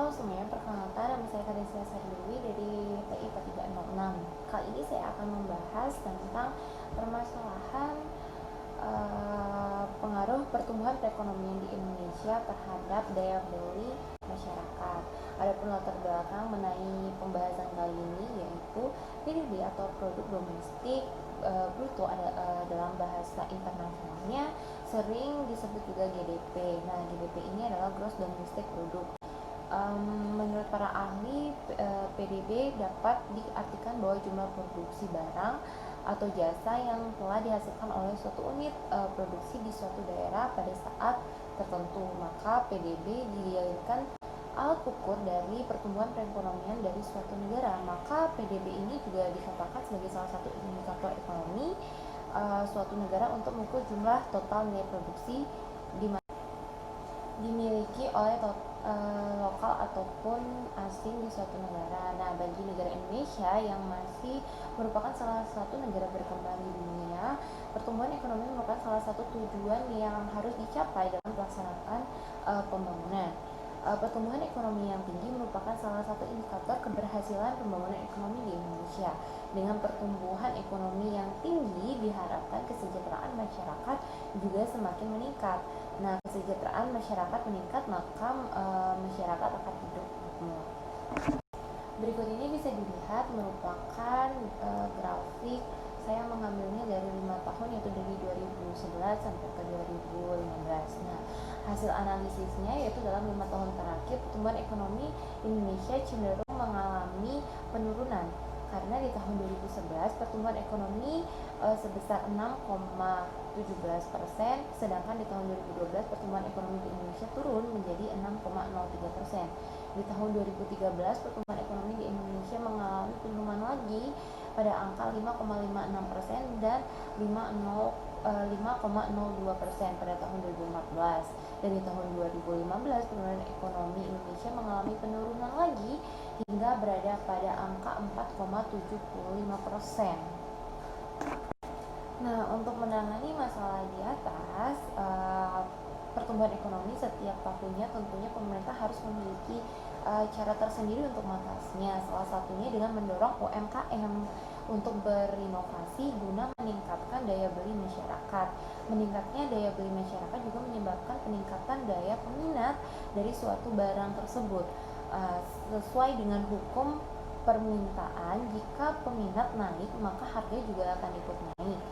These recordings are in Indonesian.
Halo semuanya, perkenalkan nama saya Kadesia Sardewi dari PI 4306. Kali ini saya akan membahas tentang permasalahan pengaruh pertumbuhan perekonomian di Indonesia terhadap daya beli masyarakat. Adapun latar belakang mengenai pembahasan kali ini yaitu PDB atau produk domestik bruto dalam bahasa internasionalnya sering disebut juga GDP. Nah, GDP ini adalah Gross Domestic Product. Menurut para ahli, PDB dapat diartikan bahwa jumlah produksi barang atau jasa yang telah dihasilkan oleh suatu unit produksi di suatu daerah pada saat tertentu. Maka PDB dijadikan alat ukur dari pertumbuhan perekonomian dari suatu negara. Maka PDB ini juga dikatakan sebagai salah satu indikator ekonomi suatu negara untuk mengukur jumlah total nilai produksi dimiliki oleh lokal ataupun asing di suatu negara. Nah, bagi negara Indonesia yang masih merupakan salah satu negara berkembang di dunia, pertumbuhan ekonomi merupakan salah satu tujuan yang harus dicapai dalam pelaksanaan pembangunan. Pertumbuhan ekonomi yang tinggi merupakan salah satu indikator keberhasilan pembangunan ekonomi di Indonesia. Dengan pertumbuhan ekonomi yang tinggi, diharapkan kesejahteraan masyarakat juga semakin meningkat. Nah, kesejahteraan masyarakat meningkat, maka masyarakat akan hidup makmur. Berikut ini bisa dilihat merupakan grafik. Saya mengambilnya dari 5 tahun, yaitu dari 2011 sampai ke 2015. Nah, hasil analisisnya yaitu dalam 5 tahun terakhir pertumbuhan ekonomi Indonesia cenderung mengalami penurunan, karena di tahun 2011 pertumbuhan ekonomi sebesar 6,17%, sedangkan di tahun 2012 pertumbuhan ekonomi di Indonesia turun menjadi 6,03%. Di tahun 2013 pertumbuhan ekonomi di Indonesia mengalami penurunan lagi pada angka 5,56% dan 5,02% pada tahun 2014. Dan di tahun 2015 pertumbuhan ekonomi Indonesia mengalami penurunan lagi hingga berada pada angka 4,75%. Nah, untuk menangani masalah di atas, pertumbuhan ekonomi setiap tahunnya tentunya pemerintah harus memiliki cara tersendiri untuk mengatasinya. Salah satunya dengan mendorong UMKM untuk berinovasi guna meningkatkan daya beli masyarakat. Meningkatnya daya beli masyarakat juga menyebabkan peningkatan daya peminat dari suatu barang tersebut. Sesuai dengan hukum permintaan, jika peminat naik maka harga juga akan ikut naik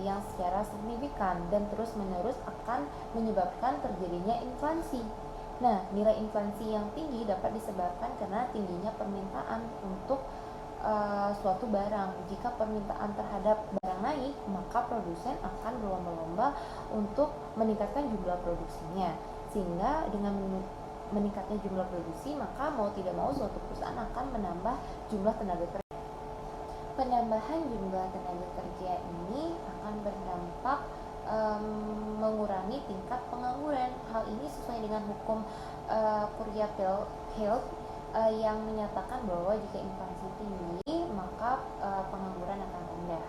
yang secara signifikan dan terus-menerus akan menyebabkan terjadinya inflasi. Nah, nilai inflasi yang tinggi dapat disebabkan karena tingginya permintaan untuk suatu barang. Jika permintaan terhadap barang naik, maka produsen akan berlomba-lomba untuk meningkatkan jumlah produksinya. Sehingga dengan meningkatnya jumlah produksi, maka mau tidak mau suatu perusahaan akan menambah jumlah tenaga kerja. Penambahan jumlah tenaga kerja ini akan berdampak mengurangi tingkat pengangguran. Hal ini sesuai dengan hukum Kuryat-Health yang menyatakan bahwa jika inflasi tinggi maka pengangguran akan rendah.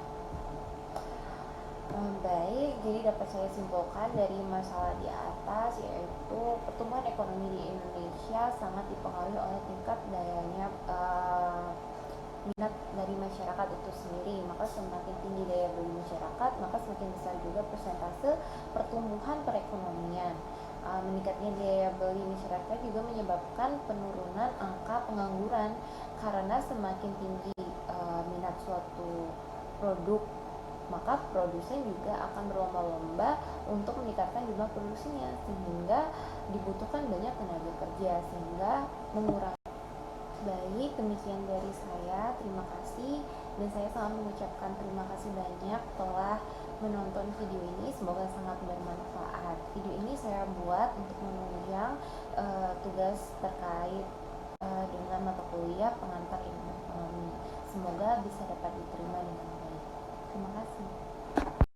Baik, jadi dapat saya simpulkan dari masalah di atas yaitu pertumbuhan ekonomi di Indonesia sangat dipengaruhi oleh tingkat dayanya minat dari masyarakat itu sendiri. Maka semakin tinggi daya beli masyarakat, maka semakin besar juga persentase pertumbuhan perekonomian. Meningkatnya daya beli masyarakat juga menyebabkan penurunan angka pengangguran, karena semakin tinggi minat suatu produk, maka produsen juga akan berlomba-lomba untuk meningkatkan jumlah produksinya, sehingga dibutuhkan banyak tenaga kerja, sehingga mengurangi. Baik, demikian dari saya. Terima kasih, dan saya sangat mengucapkan terima kasih banyak telah menonton video ini. Semoga sangat bermanfaat. Video ini saya buat untuk menunjang tugas terkait dengan mata kuliah pengantar ilmu ekonomi. Semoga bisa dapat diterima dengan baik. Terima kasih.